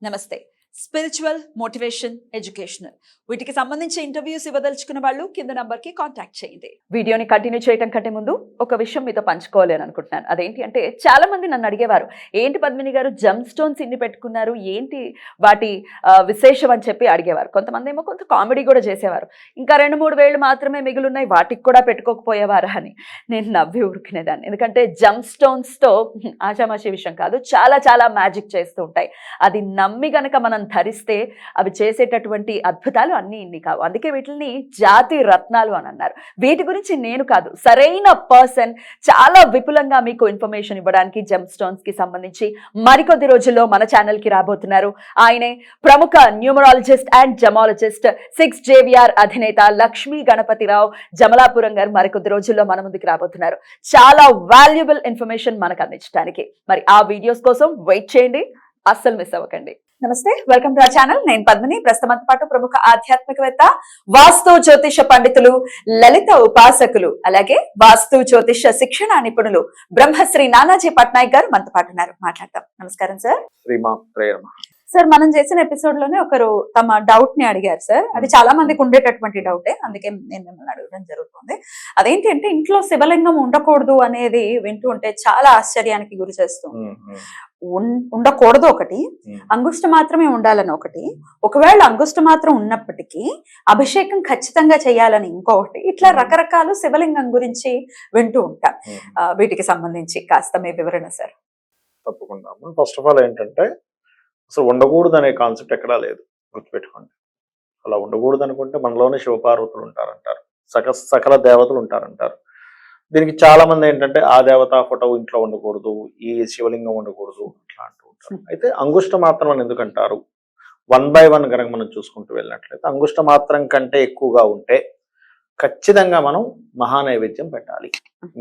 నమస్తే. Spiritual, motivation, educational వీటికి సంబంధించి ఇంటర్వ్యూస్ ఇవ్వదలుచుకున్న వాళ్ళు కింద నంబర్కి కాంటాక్ట్ చేయండి. వీడియోని కంటిన్యూ చేయడం కంటే ముందు ఒక విషయం మీతో పంచుకోవాలి అని అనుకుంటున్నాను. అదేంటి అంటే, చాలా మంది నన్ను అడిగేవారు, ఏంటి పద్మిని గారు జమ్ స్టోన్స్ ఇన్ని పెట్టుకున్నారు, ఏంటి వాటి విశేషం అని చెప్పి అడిగేవారు. కొంతమంది ఏమో కొంత కామెడీ కూడా చేసేవారు, ఇంకా 2-3 వేళ్ళు మాత్రమే మిగులున్నాయి వాటికి కూడా పెట్టుకోకపోయేవారా అని. నేను నవ్వి ఊరుకునేదాన్ని. ఎందుకంటే జమ్ స్టోన్స్తో ఆషామాషి విషయం కాదు, చాలా చాలా మ్యాజిక్ చేస్తూ ఉంటాయి. అది నమ్మి గనక మనం ధరిస్తే అవి చేసేటటువంటి అద్భుతాలు అన్నీ ఇన్ని కావు. అందుకే వీటిని జాతి రత్నాలు అని అన్నారు. వీటి గురించి నేను కాదు, సరైన పర్సన్ చాలా విపులంగా మీకు ఇన్ఫర్మేషన్ ఇవ్వడానికి జెమ్ స్టోన్స్ కి సంబంధించి మరికొద్ది రోజుల్లో మన ఛానల్ కి రాబోతున్నారు. ఆయనే ప్రముఖ న్యూమరాలజిస్ట్ అండ్ జమాలజిస్ట్ 6 JVR అధినేత లక్ష్మీ గణపతిరావు జమలాపురం గారు మరికొద్ది రోజుల్లో మన ముందుకు రాబోతున్నారు. చాలా వాల్యుబుల్ ఇన్ఫర్మేషన్ మనకు అందించడానికి. మరి ఆ వీడియోస్ కోసం వెయిట్ చేయండి, అస్సలు మిస్ అవ్వకండి. నమస్తే, వెల్కమ్ టు అవర్ ఛానల్. నేను పద్మిని. ప్రస్తుతంతో పాటు ప్రముఖ ఆధ్యాత్మికవేత్త, వాస్తు జ్యోతిష పండితులు, లలిత ఉపాసకులు, అలాగే వాస్తు జ్యోతిష శిక్షణ నిపుణులు బ్రహ్మశ్రీ నానాజీ పట్నాయక్ గారు మనతో పాటు ఉన్నారు. మాట్లాడతాం. నమస్కారం సార్. సార్, మనం చేసిన ఎపిసోడ్ లోనే ఒకరు తమ డౌట్ ని అడిగారు సార్. అది చాలా మందికి ఉండేటటువంటి డౌటే, అందుకే నేను మిమ్మల్ని అడగడం జరుగుతుంది. అదేంటి అంటే, ఇంట్లో శివలింగం ఉండకూడదు అనేది వింటూ ఉంటే చాలా ఆశ్చర్యానికి గురి చేస్తుంది. ఉండకూడదు ఒకటి, అంగుష్ట మాత్రమే ఉండాలని ఒకటి, ఒకవేళ అంగుష్ట మాత్రం ఉన్నప్పటికీ అభిషేకం ఖచ్చితంగా చేయాలని ఇంకొకటి, ఇట్లా రకరకాల శివలింగం గురించి వింటూ ఉంటాం. వీటికి సంబంధించి కాస్త మీ వివరణ సార్. తప్పకుండా. ఫస్ట్ ఆఫ్ ఆల్ ఏంటంటే, అసలు ఉండకూడదు అనే కాన్సెప్ట్ ఎక్కడా లేదు, గుర్తుపెట్టుకోండి. అలా ఉండకూడదు అనుకుంటే మనలోనే శివపార్వతులు ఉంటారంటారు, సకల దేవతలు ఉంటారంటారు. దీనికి చాలా మంది ఏంటంటే, ఆ దేవత ఫోటో ఇంట్లో ఉండకూడదు, ఈ శివలింగం ఉండకూడదు అట్లా అంటూ ఉంటారు. అయితే అంగుష్ట మాత్రం అని ఎందుకంటారు? 1 by 1 కనుక మనం చూసుకుంటూ వెళ్ళినట్లయితే, అంగుష్ట మాత్రం కంటే ఎక్కువగా ఉంటే ఖచ్చితంగా మనం మహానైవేద్యం పెట్టాలి.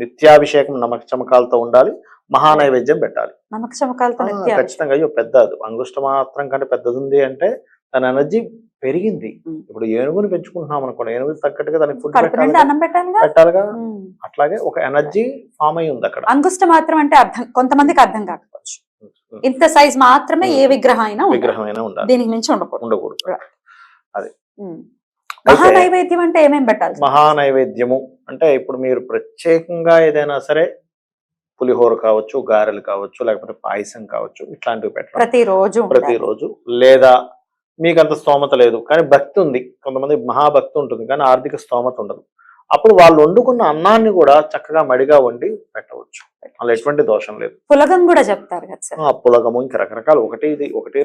నిత్యాభిషేకం నమక చమకాలతో ఉండాలి, మహానైవేద్యం పెట్టాలి. ఖచ్చితంగా. అయ్యో పెద్ద అంగుష్ట మాత్రం కంటే పెద్దది ఉంది అంటే దాని ఎనర్జీ పెరిగింది. ఇప్పుడు ఏనుగుని పెంచుకుంటున్నాం అనుకోండి, ఏనుగుని తగ్గట్టుగా దానికి ఫుడ్ పెట్టాలిగా. అట్లాగే ఒక ఎనర్జీ ఫామ్ అయి ఉంది అక్కడ. అంగుష్ట మాత్రం అంటే అర్థం కొంతమందికి అర్థం కాకపోవచ్చు. ఇంత సైజ్ మాత్రమే ఏ విగ్రహం అయినా ఉండాలి, దీనికి మించి ఉండకూడదు. అది మహానైవేద్యం అంటే ఏమేమి పెట్టాలి? మహానైవేద్యము అంటే, ఇప్పుడు మీరు ప్రత్యేకంగా ఏదైనా సరే పులిహోర కావచ్చు, గారెలు కావచ్చు, లేకపోతే పాయసం కావచ్చు, ఇట్లాంటివి పెట్టాలి ప్రతిరోజు. లేదా మీకు అంత స్తోమత లేదు కానీ భక్తి ఉంది, కొంతమంది మహాభక్తి ఉంటుంది కానీ ఆర్థిక స్తోమత ఉండదు, అప్పుడు వాళ్ళు వండుకున్న అన్నాన్ని కూడా చక్కగా మడిగా వండి పెట్టవచ్చు. అలా ఎటువంటి దోషం లేదు. పులగం కూడా చెప్తారు కదా సార్. పులగము ఇంకా రకరకాలు, ఒకటి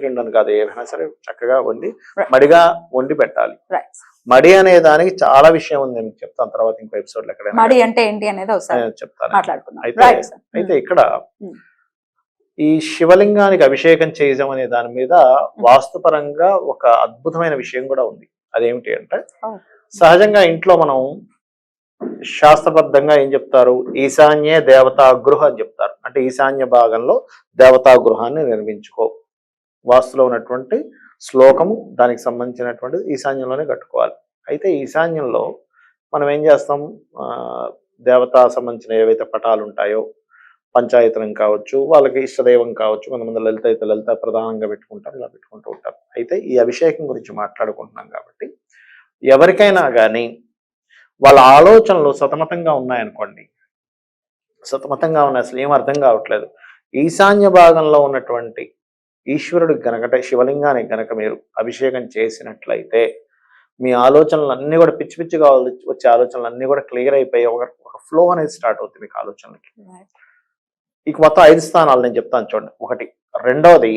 2 అని కాదు, ఏమైనా సరే చక్కగా వండి మడిగా వండి పెట్టాలి. మడి అనే దానికి చాలా విషయం ఉంది, నేను చెప్తాను తర్వాత ఇంకో ఎపిసోడ్ లో ఎక్కడైనా. మడి అంటే ఏంటి అనేది చెప్తాను. అయితే ఇక్కడ ఈ శివలింగానికి అభిషేకం చేయడం అనే దాని మీద వాస్తుపరంగా ఒక అద్భుతమైన విషయం కూడా ఉంది. అదేమిటి అంటే, సహజంగా ఇంట్లో మనం శాస్త్రబద్ధంగా ఏం చెప్తారు? ఈశాన్య దేవతా గృహ అని చెప్తారు. అంటే ఈశాన్య భాగంలో దేవతా గృహాన్ని నిర్మించుకో. వాస్తులో ఉన్నటువంటి శ్లోకము దానికి సంబంధించినటువంటి ఈశాన్యంలోనే కట్టుకోవాలి. అయితే ఈశాన్యంలో మనం ఏం చేస్తాం? దేవతా సంబంధించిన ఏవైతే పటాలు ఉంటాయో, పంచాయతనం కావచ్చు, వాళ్ళకి ఇష్టదైవం కావచ్చు, కొంతమంది లలిత అయితే లలిత ప్రధానంగా పెట్టుకుంటారు, ఇలా పెట్టుకుంటూ ఉంటారు. అయితే ఈ అభిషేకం గురించి మాట్లాడుకుంటున్నాం కాబట్టి, ఎవరికైనా కానీ వాళ్ళ ఆలోచనలు సతమతంగా ఉన్నాయనుకోండి, సతమతంగా ఉన్నాయి, అసలు ఏం అర్థం కావట్లేదు, ఈశాన్య భాగంలో ఉన్నటువంటి ఈశ్వరుడికి గనక, శివలింగానికి గనక మీరు అభిషేకం చేసినట్లయితే మీ ఆలోచనలు అన్నీ కూడా పిచ్చి పిచ్చిగా వచ్చే ఆలోచనలు అన్నీ కూడా క్లియర్ అయిపోయి ఒక ఫ్లో అనేది స్టార్ట్ అవుతుంది మీకు ఆలోచనలకి. ఇక మొత్తం 5 స్థానాలు నేను చెప్తాను చూడండి. ఒకటి. రెండవది,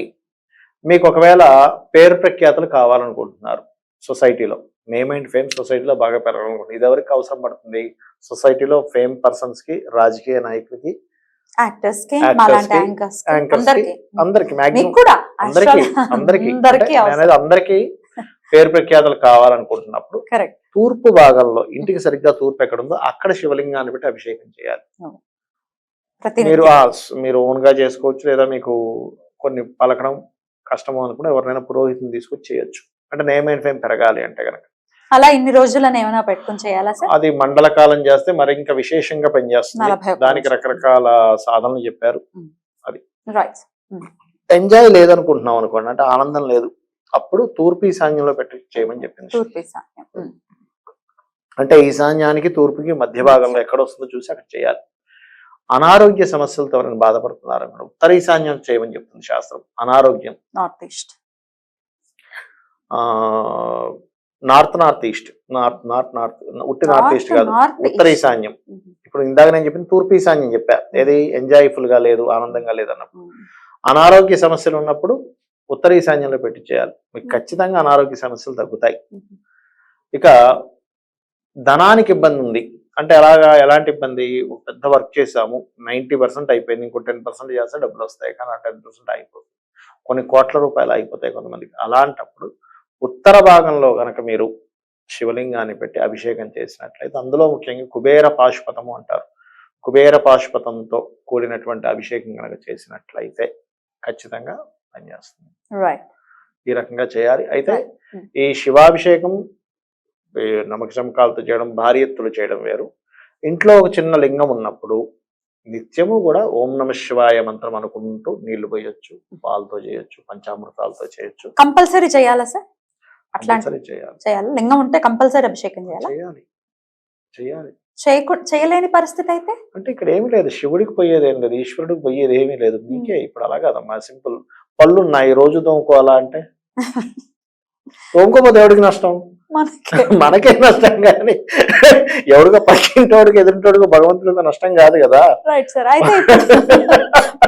మీకు ఒకవేళ పేరు ప్రఖ్యాతులు కావాలనుకుంటున్నారు సొసైటీలో, నేమ్ అండ్ ఫేమ్ సొసైటీలో బాగా పెరగాలనుకుంటున్నారు. ఇది ఎవరికి అవసరం పడుతుంది? సొసైటీలో ఫేమ్ పర్సన్స్ కి, రాజకీయ నాయకులకి, అందరికి పేరు ప్రఖ్యాతులు కావాలనుకుంటున్నప్పుడు తూర్పు భాగంలో, ఇంటికి సరిగ్గా తూర్పు ఎక్కడ ఉందో అక్కడ శివలింగాన్ని పెట్టి అభిషేకం చేయాలి. మీరు ఓన్ గా చేసుకోవచ్చు, లేదా మీకు కొన్ని పలకడం కష్టము అనుకుంటే ఎవరినైనా పురోహితుని తీసుకొచ్చి చేయొచ్చు. అంటే నేమ్ అండ్ ఫేమ్ పెరగాలి అంటే కనుక. అలా ఇన్ని రోజులని ఏమైనా పెట్టుకుని చేయాలా సార్? అది మండల కాలం చేస్తే మరి ఇంకా విశేషంగా పనిచేస్తుంది. దానికి రకరకాల సాధనలు చెప్పారు. అది ఎంజాయ్ లేదనుకుంటున్నాం అనుకోండి, అంటే ఆనందం లేదు, అప్పుడు తూర్పు ఈశాన్యంలో పెట్టి చేయమని చెప్పింది. తూర్పు ఈశాన్యం. అంటే ఈశాన్యానికి తూర్పుకి మధ్య భాగంలో ఎక్కడ వస్తుందో చూసి అక్కడ చేయాలి. అనారోగ్య సమస్యలతో ఎవరైనా బాధపడుతున్నారు అన్నమాట, ఉత్తర ఈశాన్యం చేయమని చెప్తుంది శాస్త్రం. అనారోగ్యం నార్త్ ఈస్ట్, నార్త్ ఈస్ట్, ఉట్టి నార్త్ ఈస్ట్ కాదు, ఉత్తర ఈశాన్యం. ఇప్పుడు ఇందాక నేను చెప్పిన తూర్పు ఈశాన్యం చెప్పా, ఏది ఎంజాయ్ఫుల్ గా లేదు, ఆనందంగా లేదు అన్నప్పుడు. అనారోగ్య సమస్యలు ఉన్నప్పుడు ఉత్తర ఈశాన్యంలో పెట్టి చేయాలి, మీకు ఖచ్చితంగా అనారోగ్య సమస్యలు తగ్గుతాయి. ఇక ధనానికి ఇబ్బంది ఉంది అంటే ఎలాంటి ఇబ్బంది, పెద్ద వర్క్ చేసాము 90% అయిపోయింది, ఇంకో 10% చేస్తే డబ్బులు వస్తాయి, కానీ ఆ 10% అయిపోతుంది, కొన్ని కోట్ల రూపాయలు అయిపోతాయి కొంతమందికి. అలాంటప్పుడు ఉత్తర భాగంలో కనుక మీరు శివలింగాన్ని పెట్టి అభిషేకం చేసినట్లయితే, అందులో ముఖ్యంగా కుబేర పాశుపతము అంటారు, కుబేర పాశుపతంతో కూడినటువంటి అభిషేకం కనుక చేసినట్లయితే ఖచ్చితంగా పనిచేస్తుంది. ఈ రకంగా చేయాలి. అయితే ఈ శివాభిషేకం నమక చమకాలతో చేయడం, భారీ ఎత్తులు చేయడం వేరు. ఇంట్లో ఒక చిన్న లింగం ఉన్నప్పుడు నిత్యము కూడా ఓం నమ శివాయ మంత్రం అనుకుంటూ నీళ్లు పోయొచ్చు, పాలతో చేయొచ్చు, పంచామృతాలతో చేయొచ్చు. కంపల్సరీ చేయాలా సార్? కంపల్సరీ చేయాలి. లింగం ఉంటే కంపల్సరీ అభిషేకం చేయాలి. చేయలేని పరిస్థితి అయితే అంటే ఇక్కడ ఏమి లేదు, శివుడికి పోయేది ఏం లేదు, ఈశ్వరుడికి పోయేది ఏమీ లేదు, మీకే. ఇప్పుడు అలా కాదమ్మా, సింపుల్. పళ్ళు ఉన్నాయి, రోజు తోముకోవాలా అంటే తోముకోపోతే ఎవడికి నష్టం? మనకే నష్టం, కానీ ఎవడికో పక్కింటోడికి ఎదురింటోడికి భగవంతుడికి నష్టం కాదు కదా. Right sir. అయితే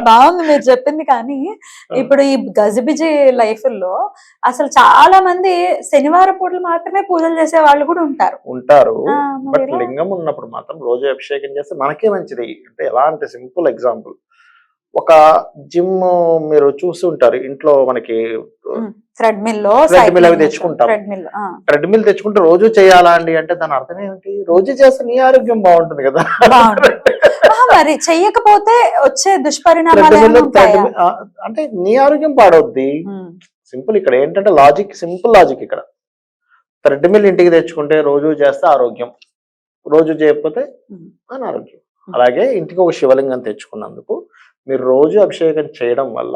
బాగుంది మీరు చెప్పింది, కానీ ఇప్పుడు ఈ గజిబిజి లైఫ్ లో అసలు చాలా మంది శనివారం పూటలు మాత్రమే పూజలు చేసే వాళ్ళు కూడా ఉంటారు. బట్ లింగం ఉన్నప్పుడు మాత్రం రోజు అభిషేకం చేస్తే మనకే మంచిది. అంటే ఎలా అంటే, సింపుల్ ఎగ్జాంపుల్, ఒక జిమ్ మీరు చూసి ఉంటారు, ఇంట్లో మనకి ట్రెడ్మిల్ అవి తెచ్చుకుంటాం. ట్రెడ్మిల్ తెచ్చుకుంటే రోజు చేయాలా అండి అంటే దాని అర్థం ఏమిటి? రోజు చేస్తే నీ ఆరోగ్యం బాగుంటుంది కదా. మరి చెయ్యకపోతే వచ్చే దుష్పరిణామాలు అంటే నీ ఆరోగ్యం పాడవుద్ది. సింపుల్. ఇక్కడ ఏంటంటే సింపుల్ లాజిక్. ఇక్కడ థ్రెడ్మిల్ ఇంటికి తెచ్చుకుంటే రోజు చేస్తే ఆరోగ్యం, రోజు చేయకపోతే అనారోగ్యం. అలాగే ఇంటికి ఒక శివలింగం తెచ్చుకున్నందుకు మీరు రోజు అభిషేకం చేయడం వల్ల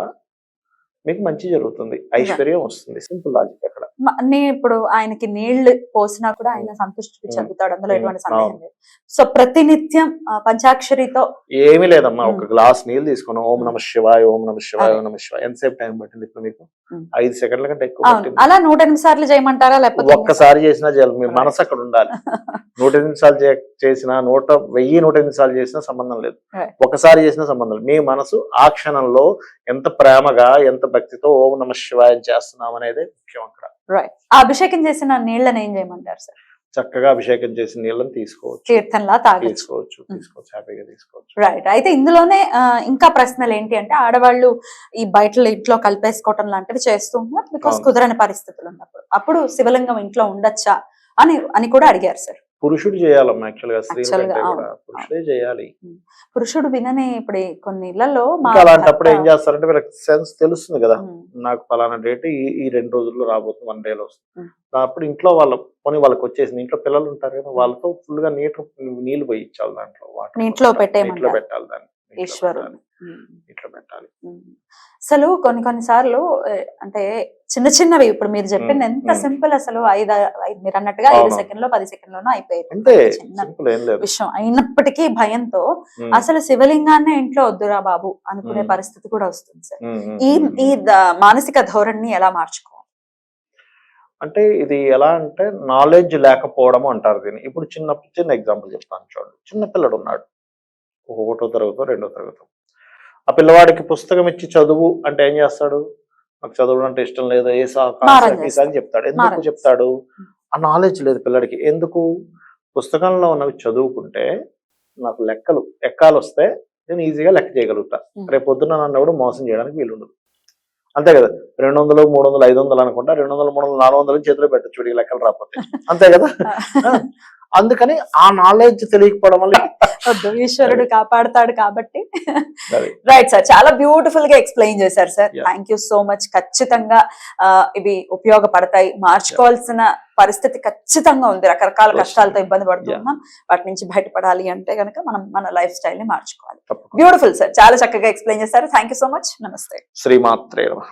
మీకు మంచి జరుగుతుంది, ఐశ్వర్యం వస్తుంది. సింపుల్ లాజిక్ అక్కడ. ఇప్పుడు ఆయనకి నీళ్లు పోసినా కూడా ఆయన సంతృష్టి చెందుతాడు, అందులో ఎటువంటి సందేహం లేదు. సో ప్రతినిత్యం పంచాక్షరితో ఏమీ లేదమ్మా, ఒక గ్లాస్ నీళ్ళు తీసుకున్నాం, ఓం నమ శివాయ, ఓం నమ శివాయ, ఓం నమ శివాయ. ఎంతసేపు టైం పట్టింది ఇప్పుడు మీకు? 5 సెకండ్ల కంటే ఎక్కువ పట్టింది. అలా 108 సార్లు చేయమంటారా, లేకపోతే ఒక్కసారి చేసినా చేయాలి, మీ మనసు అక్కడ ఉండాలి. 108 సార్లు చేసినా 1,108 సార్లు చేసినా సంబంధం లేదు, ఒకసారి చేసినా సంబంధం లేదు. మీ మనసు ఆ క్షణంలో ఎంత ప్రేమగా, ఎంత భక్తితో ఓం నమ శివాయ చేస్తున్నాం అనేది ముఖ్యం అక్కడ. ఆ అభిషేకం చేసిన నీళ్ళని ఏం చేయమంటారు సార్? చక్కగా అభిషేకం చేసిన నీళ్ళని తీసుకోవచ్చు, తీర్థంలా తీసుకోవచ్చు, హ్యాపీగా తీసుకోవచ్చు. రైట్. అయితే ఇందులోనే ఇంకా ప్రశ్నలు ఏంటి అంటే, ఆడవాళ్ళు ఈ బయట ఇంట్లో కలిపేసుకోవటం లాంటివి చేస్తూ ఉన్నారు, బికాస్ కుదరని పరిస్థితులు ఉన్నప్పుడు, అప్పుడు శివలింగం ఇంట్లో ఉండొచ్చా అని కూడా అడిగారు సార్. పురుషుడు చేయాలమ్మా, యాక్చువల్గా పురుషుడే చేయాలి. పురుషుడు వినని ఇప్పుడు కొన్ని ఇళ్లలో అలాంటప్పుడు ఏం చేస్తారంటే, వీళ్ళకి సెన్స్ తెలుస్తుంది కదా, నాకు ఫలానా డేట్ ఈ 2 రోజుల్లో రాబోతుంది, 1 డేలో వస్తుంది. అప్పుడు ఇంట్లో వాళ్ళకి వచ్చేసింది, ఇంట్లో పిల్లలు ఉంటారు కదా, వాళ్ళతో ఫుల్ గా నీళ్లు పోయి ఇచ్చాలి, దాంట్లో వాటర్ నీటిలో పెట్టాలి, దాన్ని ఈశ్వరుడు ఇట్లా పెట్టాలి. అసలు కొన్ని సార్లు అంటే చిన్నవి ఇప్పుడు మీరు చెప్పింది ఎంత సింపుల్, అసలు మీరు అన్నట్టుగా 5 సెకండ్లో 10 సెకండ్లోనూ అయిపోయింది విషయం. అయినప్పటికీ భయంతో అసలు శివలింగాన్ని ఇంట్లో వద్దురా బాబు అనుకునే పరిస్థితి కూడా వస్తుంది సార్. ఈ మానసిక ధోరణిని ఎలా మార్చుకోవాలి అంటే, ఇది ఎలా అంటే నాలెడ్జ్ లేకపోవడం అంటారు దీన్ని. ఇప్పుడు చిన్న ఎగ్జాంపుల్ చెప్తాను చూడండి. చిన్న పిల్లడు ఉన్నాడు, 1వ తరగతో 2వ తరగతో. ఆ పిల్లవాడికి పుస్తకం ఇచ్చి చదువు అంటే ఏం చేస్తాడు? నాకు చదవడం అంటే ఇష్టం లేదు, అని చెప్తాడు. ఎందుకు చెప్తాడు? ఆ నాలెడ్జ్ లేదు పిల్లడికి. ఎందుకు? పుస్తకంలో ఉన్నవి చదువుకుంటే నాకు ఎక్కాలు వస్తే నేను ఈజీగా లెక్క చేయగలుగుతా, రేపు పొద్దున్న నన్ను మోసం చేయడానికి వీలుండదు. అంతే కదా. 200, 300, 500 అనుకుంటా, 200, 300, 400 చేతిలో పెట్టచ్చు లెక్కలు రాకపోతే, అంతే కదా. అందుకని ఆ నాలెడ్జ్ తెలియకపోవడం వల్ల వద్దు, ఈశ్వరుడు కాపాడతాడు కాబట్టి. అది. రైట్ సార్, చాలా బ్యూటిఫుల్ గా ఎక్స్ప్లెయిన్ చేశారు sir. Yeah. Thank you so much. ఖచ్చితంగా ఇవి ఉపయోగపడతాయి. మార్చుకోవాల్సిన పరిస్థితి ఖచ్చితంగా ఉంది. రకరకాల కష్టాలతో ఇబ్బంది పడుతున్నాం. వాటి నుంచి బయటపడాలి అంటే కనుక మనం మన లైఫ్ స్టైల్ ని మార్చుకోవాలి. తప్పకుండా. బ్యూటిఫుల్ సార్, చాలా చక్కగా ఎక్స్ప్లెయిన్ చేశారు. Thank you so much. నమస్తే. శ్రీమాత్రే నమః.